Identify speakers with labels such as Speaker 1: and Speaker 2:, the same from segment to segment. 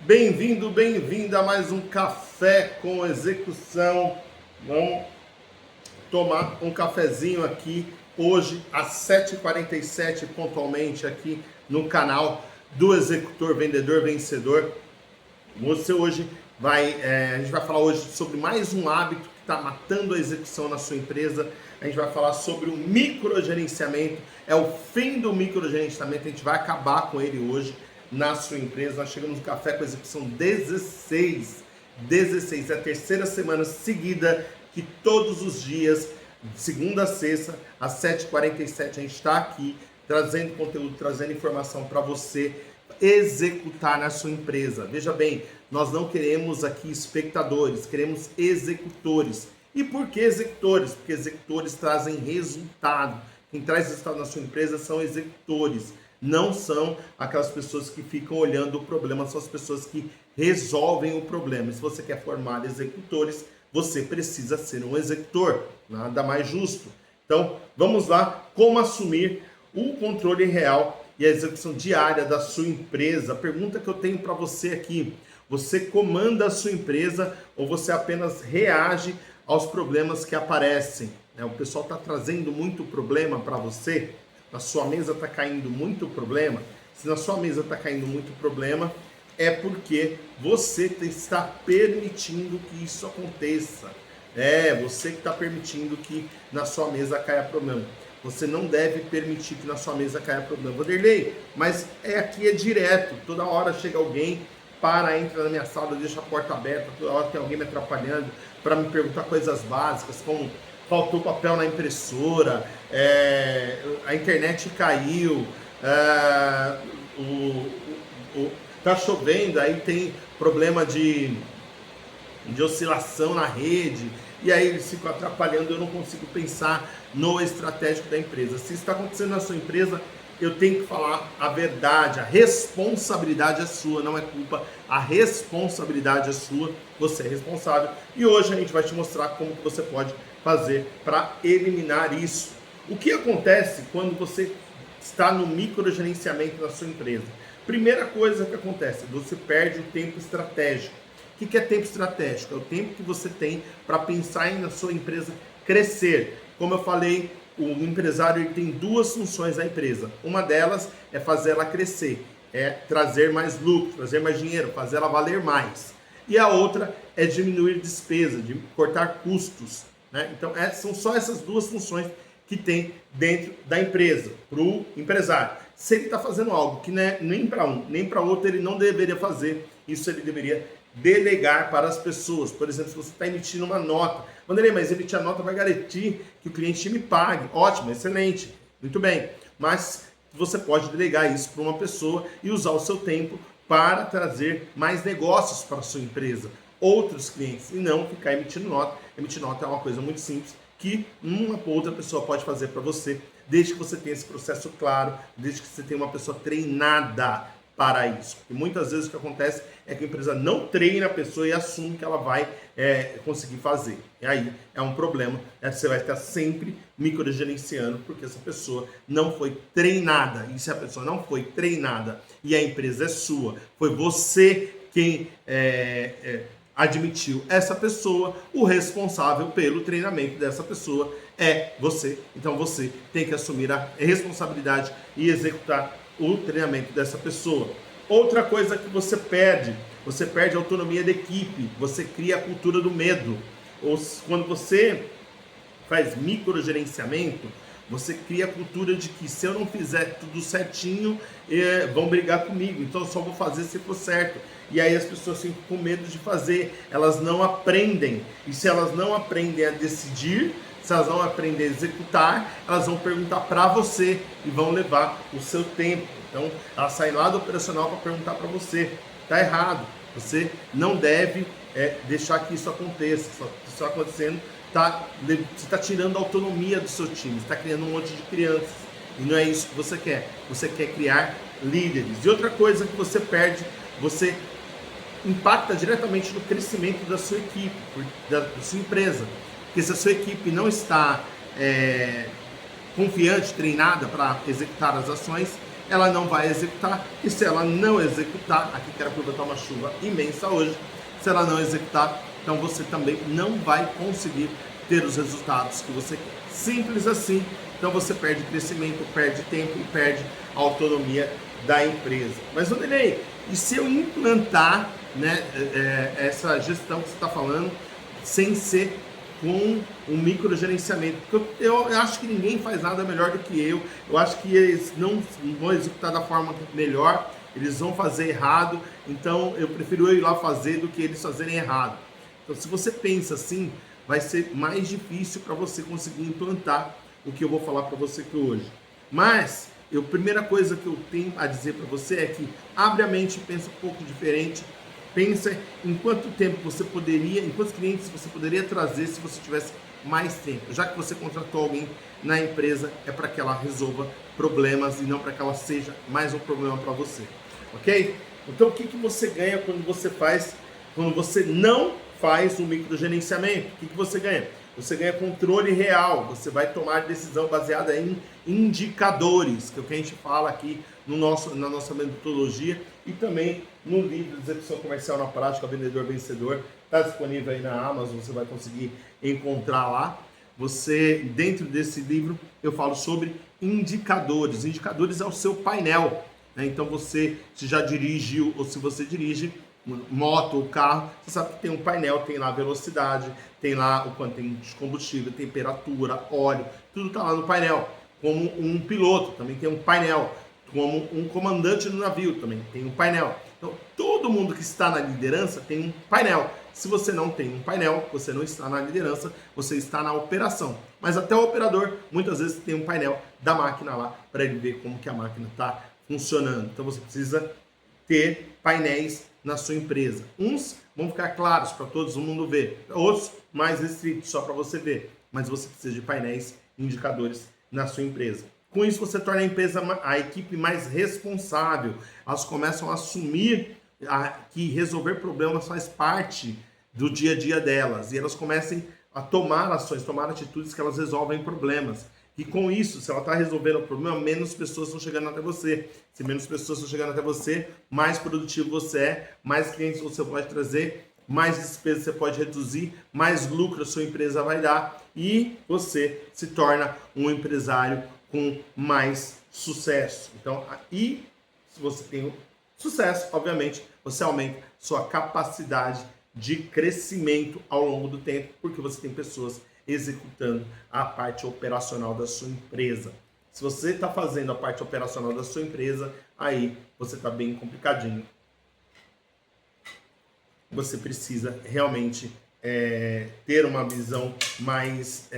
Speaker 1: Bem-vindo, bem-vinda a mais um Café com Execução. Vamos tomar um cafezinho aqui hoje às 7h47 pontualmente aqui no canal do Executor Vendedor Vencedor. Você hoje a gente vai falar hoje sobre mais um hábito que está matando a execução na sua empresa. A gente vai falar sobre o microgerenciamento. É o fim do microgerenciamento, a gente vai acabar com ele hoje na sua empresa. Nós chegamos no Café com Execução 16. É a terceira semana seguida que todos os dias, de segunda a sexta, às 7h47, a gente está aqui trazendo conteúdo, trazendo informação para você executar na sua empresa. Veja bem, nós não queremos aqui espectadores, queremos executores. E por que executores? Porque executores trazem resultado. Quem traz resultado na sua empresa são executores. Não são aquelas pessoas que ficam olhando o problema, são as pessoas que resolvem o problema. E se você quer formar executores, você precisa ser um executor. Nada mais justo. Então, vamos lá, como assumir o controle real e a execução diária da sua empresa. A pergunta que eu tenho para você aqui: você comanda a sua empresa ou você apenas reage aos problemas que aparecem? O pessoal está trazendo muito problema para você? Na sua mesa está caindo muito problema? Se na sua mesa está caindo muito problema, é porque você está permitindo que isso aconteça. Você que está permitindo que na sua mesa caia problema. Você não deve permitir que na sua mesa caia problema. Vanderlei, mas aqui é direto. Toda hora chega alguém, entra na minha sala, deixa a porta aberta, toda hora tem alguém me atrapalhando para me perguntar coisas básicas, como faltou papel na impressora, a internet caiu, tá chovendo, aí tem problema de oscilação na rede, e aí eles ficam atrapalhando, eu não consigo pensar no estratégico da empresa. Se isso está acontecendo na sua empresa, eu tenho que falar a verdade. A responsabilidade é sua, não é culpa. A responsabilidade é sua, você é responsável. E hoje a gente vai te mostrar como que você pode fazer para eliminar isso. O que acontece quando você está no microgerenciamento da sua empresa? Primeira coisa que acontece, você perde o tempo estratégico. O que é tempo estratégico? É o tempo que você tem para pensar na sua empresa crescer. Como eu falei, o empresário ele tem duas funções na empresa. Uma delas é fazer ela crescer, é trazer mais lucro, trazer mais dinheiro, fazer ela valer mais. E a outra é diminuir despesa, de cortar custos. Então, são só essas duas funções que tem dentro da empresa, para o empresário. Se ele está fazendo algo que nem para um, nem para outro, ele não deveria fazer. Isso ele deveria delegar para as pessoas. Por exemplo, se você está emitindo uma nota, Vanderlei, mas emitir a nota vai garantir que o cliente me pague. Ótimo, excelente, muito bem. Mas você pode delegar isso para uma pessoa e usar o seu tempo para trazer mais negócios para a sua empresa, outros clientes, e não ficar emitindo nota. Emitir nota é uma coisa muito simples que uma ou outra pessoa pode fazer para você, desde que você tenha esse processo claro, desde que você tenha uma pessoa treinada para isso. Porque muitas vezes o que acontece é que a empresa não treina a pessoa e assume que ela vai conseguir fazer. E aí é um problema. Você vai estar sempre microgerenciando porque essa pessoa não foi treinada. E se a pessoa não foi treinada e a empresa é sua, foi você quem admitiu essa pessoa, o responsável pelo treinamento dessa pessoa é você. Então você tem que assumir a responsabilidade e executar o treinamento dessa pessoa. Outra coisa que você perde a autonomia da equipe, você cria a cultura do medo. Quando você faz microgerenciamento, você cria a cultura de que se eu não fizer tudo certinho, vão brigar comigo, então eu só vou fazer se for certo. E aí as pessoas ficam com medo de fazer, elas não aprendem. E se elas não aprendem a decidir, se elas não aprendem a executar, elas vão perguntar para você e vão levar o seu tempo. Então, elas saem lá do operacional para perguntar para você. Está errado. Você não deve deixar que isso aconteça. Isso está acontecendo, você está tirando a autonomia do seu time. Você está criando um monte de crianças. E não é isso que você quer. Você quer criar líderes. E outra coisa que você perde, você impacta diretamente no crescimento da sua equipe, da sua empresa. Porque se a sua equipe não está confiante, treinada para executar as ações, ela não vai executar, e se ela não executar, aqui quero aproveitar uma chuva imensa hoje, se ela não executar, então você também não vai conseguir ter os resultados que você quer. Simples assim. Então você perde crescimento, perde tempo e perde a autonomia da empresa. Mas, Vanderlei, e se eu implantar, né, essa gestão que você está falando sem ser com um microgerenciamento? Porque eu acho que ninguém faz nada melhor do que eu. Eu acho que eles não vão executar da forma melhor, eles vão fazer errado. Então eu prefiro eu ir lá fazer do que eles fazerem errado. Então, se você pensa assim, vai ser mais difícil para você conseguir implantar o que eu vou falar para você aqui hoje. Mas a primeira coisa que eu tenho a dizer para você é que abre a mente e pensa um pouco diferente. Pensa em quanto tempo você poderia, em quantos clientes você poderia trazer se você tivesse mais tempo. Já que você contratou alguém na empresa, é para que ela resolva problemas e não para que ela seja mais um problema para você. Ok? Então, o que você ganha quando você não faz um microgerenciamento? O que você ganha? Você ganha controle real, você vai tomar decisão baseada em indicadores, que é o que a gente fala aqui na nossa metodologia e também no livro de Execução Comercial na Prática, Vendedor Vencedor, está disponível aí na Amazon, você vai conseguir encontrar lá. Dentro desse livro, eu falo sobre indicadores. Indicadores é o seu painel, né? Então você, se já dirigiu ou se você dirige moto ou carro, você sabe que tem um painel, tem lá a velocidade, tem lá o quanto tem de combustível, temperatura, óleo, tudo está lá no painel. Como um piloto também tem um painel, como um comandante do navio também tem um painel. Então, todo mundo que está na liderança tem um painel. Se você não tem um painel, você não está na liderança, você está na operação. Mas até o operador, muitas vezes, tem um painel da máquina lá para ele ver como que a máquina está funcionando. Então, você precisa ter painéis na sua empresa. Uns vão ficar claros para todo mundo ver, outros mais restritos só para você ver, mas você precisa de painéis indicadores na sua empresa. Com isso você torna a equipe mais responsável, elas começam a assumir que resolver problemas faz parte do dia a dia delas e elas começam a tomar ações, tomar atitudes que elas resolvem problemas. E com isso, se ela está resolvendo o problema, menos pessoas estão chegando até você. Se menos pessoas estão chegando até você, mais produtivo você é, mais clientes você pode trazer, mais despesas você pode reduzir, mais lucro a sua empresa vai dar e você se torna um empresário com mais sucesso. Então, aí, se você tem sucesso, obviamente, você aumenta sua capacidade de crescimento ao longo do tempo, porque você tem pessoas executando a parte operacional da sua empresa. Se você está fazendo a parte operacional da sua empresa, aí você está bem complicadinho. Você precisa realmente ter uma visão mais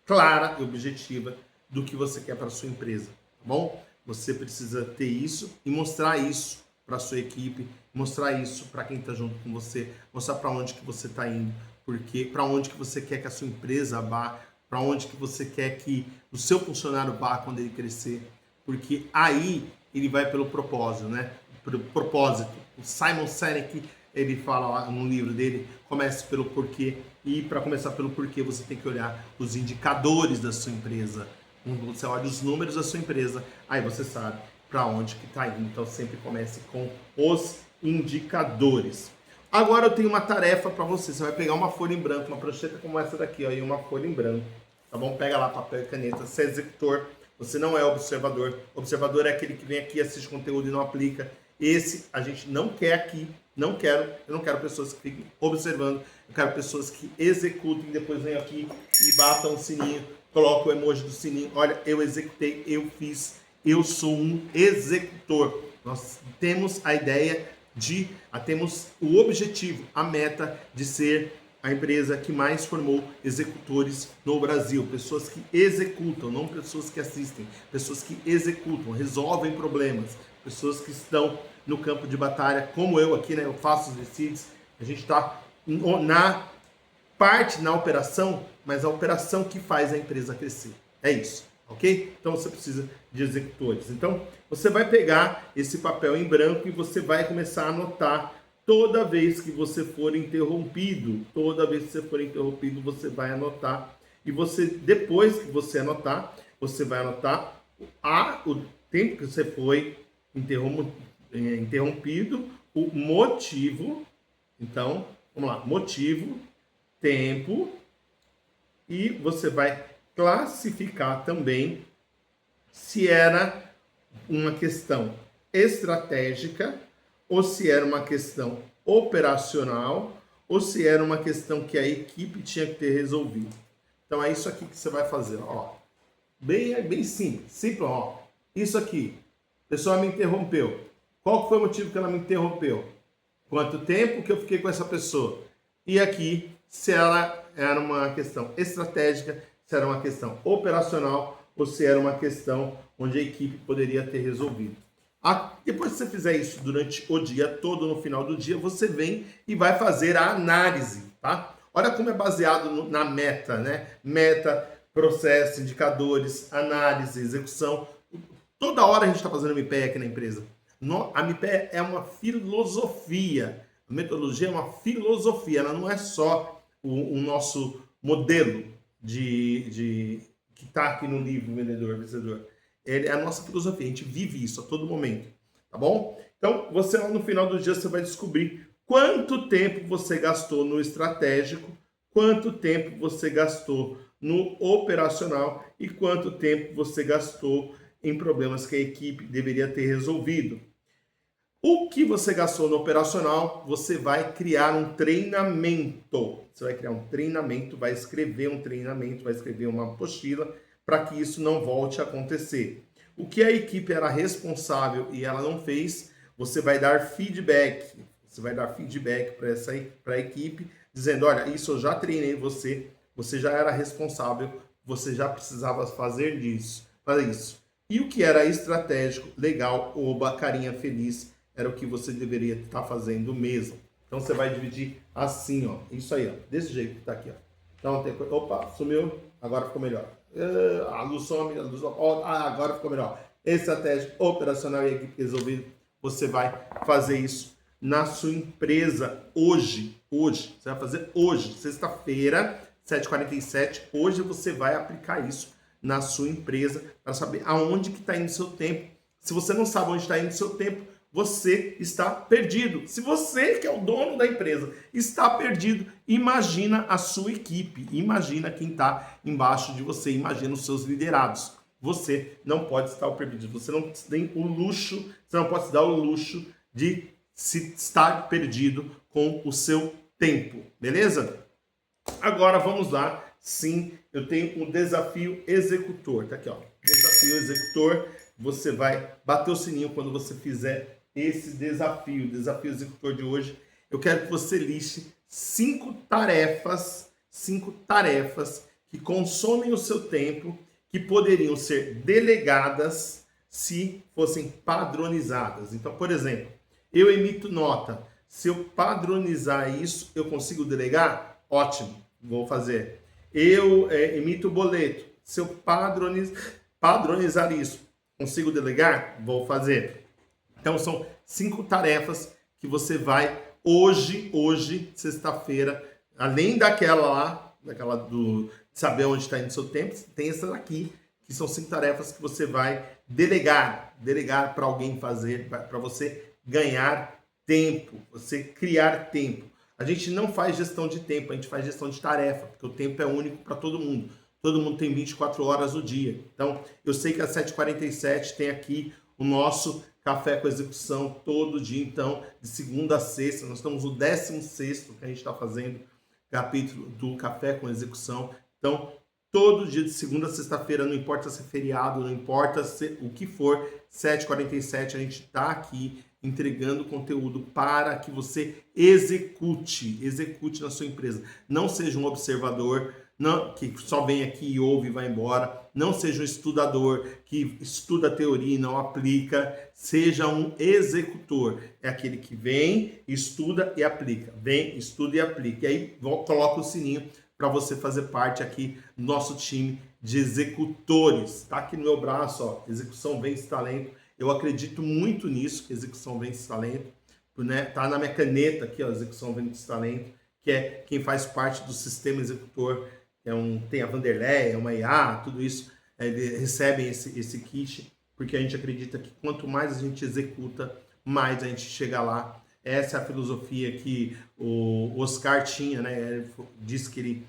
Speaker 1: clara e objetiva do que você quer para a sua empresa, tá bom? Você precisa ter isso e mostrar isso para a sua equipe, mostrar isso para quem está junto com você, mostrar para onde que você está indo, porque para onde que você quer que a sua empresa vá, para onde que você quer que o seu funcionário vá quando ele crescer, porque aí ele vai pelo propósito, né? Pelo propósito. O Simon Sinek, ele fala lá no livro dele, comece pelo porquê, e para começar pelo porquê você tem que olhar os indicadores da sua empresa. Quando você olha os números da sua empresa, aí você sabe para onde que está indo. Então sempre comece com os indicadores. Agora eu tenho uma tarefa para você. Você vai pegar uma folha em branco, uma prancheta como essa daqui, ó, e uma folha em branco. Tá bom? Pega lá papel e caneta. Você é executor, você não é observador. Observador é aquele que vem aqui, assiste conteúdo e não aplica. Esse a gente não quer aqui. Eu não quero pessoas que fiquem observando. Eu quero pessoas que executem e depois venham aqui e batam o sininho, colocam o emoji do sininho. Olha, eu executei, eu fiz, eu sou um executor. Nós temos a ideia temos o objetivo, a meta de ser a empresa que mais formou executores no Brasil. Pessoas que executam, não pessoas que assistem. Pessoas que executam, resolvem problemas. Pessoas que estão no campo de batalha, como eu aqui, né? Eu faço os receipts. A gente está na operação, mas a operação que faz a empresa crescer. É isso. Ok? Então você precisa de executores. Então você vai pegar esse papel em branco e você vai começar a anotar toda vez que você for interrompido. Toda vez que você for interrompido, você vai anotar. E você, depois que você anotar, você vai anotar tempo que você foi interrompido, o motivo. Então, vamos lá, motivo, tempo, e você vai classificar também se era uma questão estratégica, ou se era uma questão operacional, ou se era uma questão que a equipe tinha que ter resolvido. Então é isso aqui que você vai fazer, ó. Bem simples, ó. Isso aqui, a pessoa me interrompeu. Qual foi o motivo que ela me interrompeu? Quanto tempo que eu fiquei com essa pessoa? E aqui, se ela era uma questão estratégica, se era uma questão operacional, ou se era uma questão onde a equipe poderia ter resolvido. Depois que você fizer isso durante o dia todo, no final do dia, você vem e vai fazer a análise, tá? Olha como é baseado na meta, né? Meta, processo, indicadores, análise, execução. Toda hora a gente está fazendo MIPE aqui na empresa. A MIPE é uma filosofia. A metodologia é uma filosofia. Ela não é só o nosso modelo que está aqui no livro Vendedor Vencedor. É a nossa filosofia. A gente vive isso a todo momento. Tá bom? Então, você lá no final do dia, você vai descobrir quanto tempo você gastou no estratégico, quanto tempo você gastou no operacional e quanto tempo você gastou em problemas que a equipe deveria ter resolvido. O que você gastou no operacional, você vai criar um treinamento. Você vai criar um treinamento, vai escrever um treinamento, vai escrever uma apostila para que isso não volte a acontecer. O que a equipe era responsável e ela não fez, você vai dar feedback. Você vai dar feedback para a equipe, dizendo, olha, isso eu já treinei você, você já era responsável, você já precisava fazer isso. E o que era estratégico, legal, oba, carinha feliz, era o que você deveria estar fazendo mesmo. Então você vai dividir assim, ó, isso aí, ó, desse jeito que tá aqui, ó. Então tem coisa, opa, sumiu, agora ficou melhor. A luz some, agora ficou melhor. Estratégico, operacional e equipe resolvido, você vai fazer isso na sua empresa hoje. Você vai fazer hoje, sexta-feira, 7h47, hoje você vai aplicar isso na sua empresa para saber aonde que está indo o seu tempo. Se você não sabe onde está indo o seu tempo, você está perdido. Se você, que é o dono da empresa, está perdido, imagina a sua equipe, imagina quem está embaixo de você, imagina os seus liderados. Você não pode estar perdido, você não tem o luxo, você não pode se dar o luxo de se estar perdido com o seu tempo, beleza? Agora vamos lá, sim, eu tenho um desafio executor, tá aqui ó, desafio executor, você vai bater o sininho quando você fizer esse desafio, desafio executor de hoje. Eu quero que você liste 5 tarefas que consomem o seu tempo, que poderiam ser delegadas se fossem padronizadas. Então, por exemplo, eu emito nota. Se eu padronizar isso, eu consigo delegar? Ótimo, vou fazer. Eu emito boleto. Se eu padronizar isso, consigo delegar? Vou fazer. Então, são 5 tarefas que você vai hoje, sexta-feira, além daquela do saber onde está indo o seu tempo, tem essa daqui, que são 5 tarefas que você vai delegar para alguém fazer, para você ganhar tempo, você criar tempo. A gente não faz gestão de tempo, a gente faz gestão de tarefa, porque o tempo é único para todo mundo. Todo mundo tem 24 horas no dia. Então, eu sei que às 7h47 tem aqui o nosso Café com Execução todo dia, então, de segunda a sexta. Nós estamos no 16º que a gente está fazendo capítulo do Café com Execução. Então, todo dia de segunda a sexta-feira, não importa se é feriado, não importa o que for, 7h47 a gente está aqui entregando conteúdo para que você execute na sua empresa. Não seja um observador, não, que só vem aqui e ouve e vai embora. Não seja um estudador que estuda a teoria e não aplica. Seja um executor. É aquele que vem, estuda e aplica. Vem, estuda e aplica. E aí coloca o sininho para você fazer parte aqui do nosso time de executores. Tá aqui no meu braço, ó, Execução Vence Talento. Eu acredito muito nisso, que execução vence talento, né? Tá na minha caneta aqui, ó, execução vence talento, que é quem faz parte do sistema executor, tem a Vanderlei, é uma IA, tudo isso, eles recebem esse kit, porque a gente acredita que quanto mais a gente executa, mais a gente chega lá. Essa é a filosofia que o Oscar tinha, né? Ele disse que ele,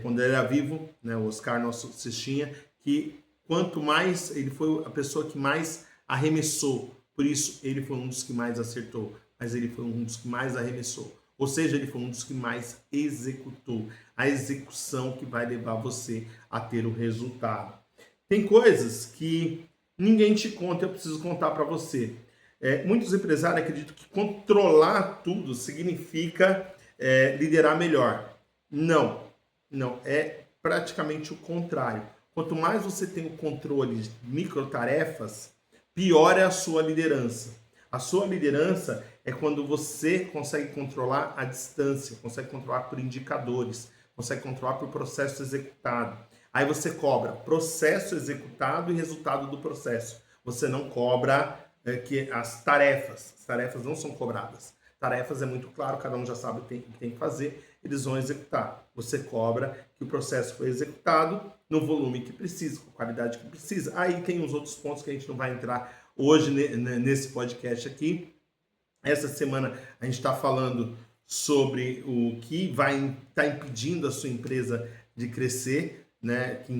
Speaker 1: quando ele era vivo, né, o Oscar, nosso cestinha, que quanto mais, ele foi a pessoa que mais arremessou, por isso ele foi um dos que mais acertou, mas ele foi um dos que mais arremessou. Ou seja, ele foi um dos que mais executou. A execução que vai levar você a ter o resultado. Tem coisas que ninguém te conta, eu preciso contar para você. Muitos empresários acreditam que controlar tudo significa liderar melhor. Não, é praticamente o contrário. Quanto mais você tem o controle de microtarefas, pior é a sua liderança. A sua liderança é quando você consegue controlar a distância, consegue controlar por indicadores, consegue controlar por processo executado. Aí você cobra processo executado e resultado do processo. Você não cobra que as tarefas não são cobradas. Tarefas é muito claro, cada um já sabe o que tem que fazer, eles vão executar. Você cobra que o processo foi executado no volume que precisa, com a qualidade que precisa. Aí tem os outros pontos que a gente não vai entrar hoje nesse podcast aqui. Essa semana a gente está falando sobre o que vai estar impedindo a sua empresa de crescer, né? Que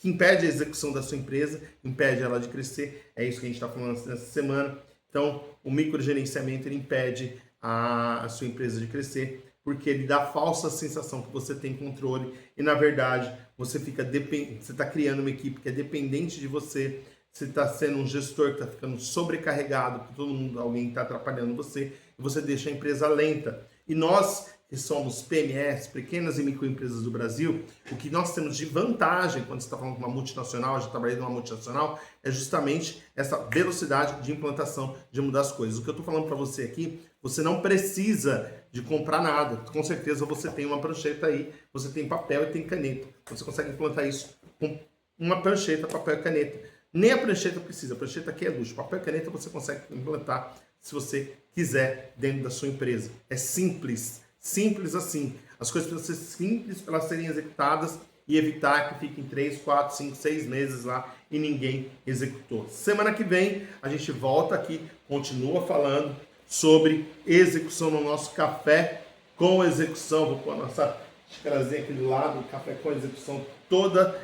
Speaker 1: impede a execução da sua empresa, impede ela de crescer. É isso que a gente está falando nessa semana. Então, o microgerenciamento ele impede a sua empresa de crescer, porque ele dá a falsa sensação que você tem controle e, na verdade, você está criando uma equipe que é dependente de você. Você está sendo um gestor que está ficando sobrecarregado, porque alguém está atrapalhando você, e você deixa a empresa lenta. E nós, que somos PMEs, pequenas e microempresas do Brasil, o que nós temos de vantagem quando você está falando com uma multinacional, já trabalhei numa multinacional, é justamente essa velocidade de implantação, de mudar as coisas. O que eu estou falando para você aqui, você não precisa de comprar nada. Com certeza você tem uma prancheta aí, você tem papel e tem caneta. Você consegue implantar isso com uma prancheta, papel e caneta. Nem a prancheta precisa, a prancheta aqui é luxo. Papel e caneta você consegue implantar se você quiser dentro da sua empresa. É simples. Simples assim. As coisas precisam ser simples para elas serem executadas e evitar que fiquem 3, 4, 5, 6 meses lá e ninguém executou. Semana que vem a gente volta aqui, continua falando sobre execução no nosso Café com Execução. Vou pôr a nossa xícarazinha aqui do lado, Café com Execução, toda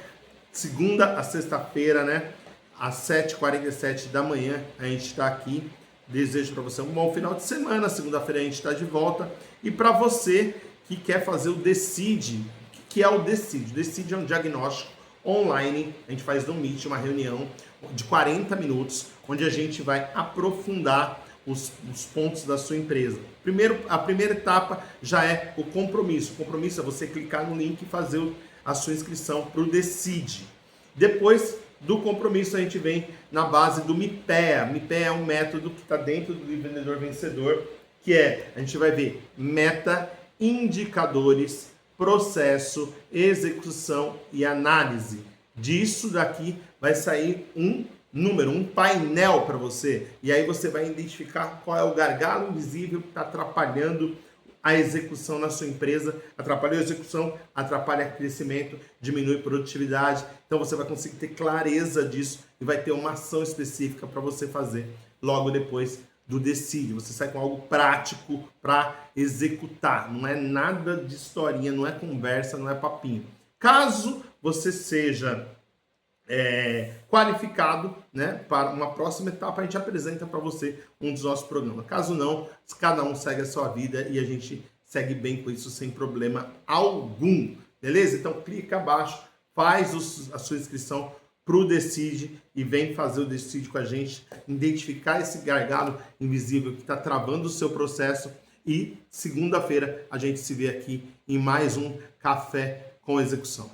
Speaker 1: segunda a sexta-feira, né? Às 7h47 da manhã a gente está aqui. Desejo para você um bom final de semana. Segunda-feira a gente está de volta. E para você que quer fazer o Decide, o que é o Decide? O Decide é um diagnóstico online. A gente faz no Meet uma reunião de 40 minutos, onde a gente vai aprofundar os pontos da sua empresa. A primeira etapa já é o compromisso. O compromisso é você clicar no link e fazer a sua inscrição para o Decide. Depois do compromisso, a gente vem na base do MIPEA. MIPEA é um método que está dentro do Vendedor Vencedor, que a gente vai ver meta, indicadores, processo, execução e análise. Disso daqui vai sair um número, um painel para você. E aí você vai identificar qual é o gargalo invisível que está atrapalhando a execução na sua empresa. Atrapalha a execução, atrapalha o crescimento, diminui a produtividade. Então você vai conseguir ter clareza disso e vai ter uma ação específica para você fazer logo depois do Decide. Você sai com algo prático para executar. Não é nada de historinha, não é conversa, não é papinho. Caso você seja qualificado, né, para uma próxima etapa, a gente apresenta para você um dos nossos programas. Caso não, cada um segue a sua vida e a gente segue bem com isso sem problema algum, beleza? Então clica abaixo, faz a sua inscrição para o Decide e vem fazer o Decide com a gente, identificar esse gargalo invisível que está travando o seu processo. E segunda-feira a gente se vê aqui em mais um Café com Execução.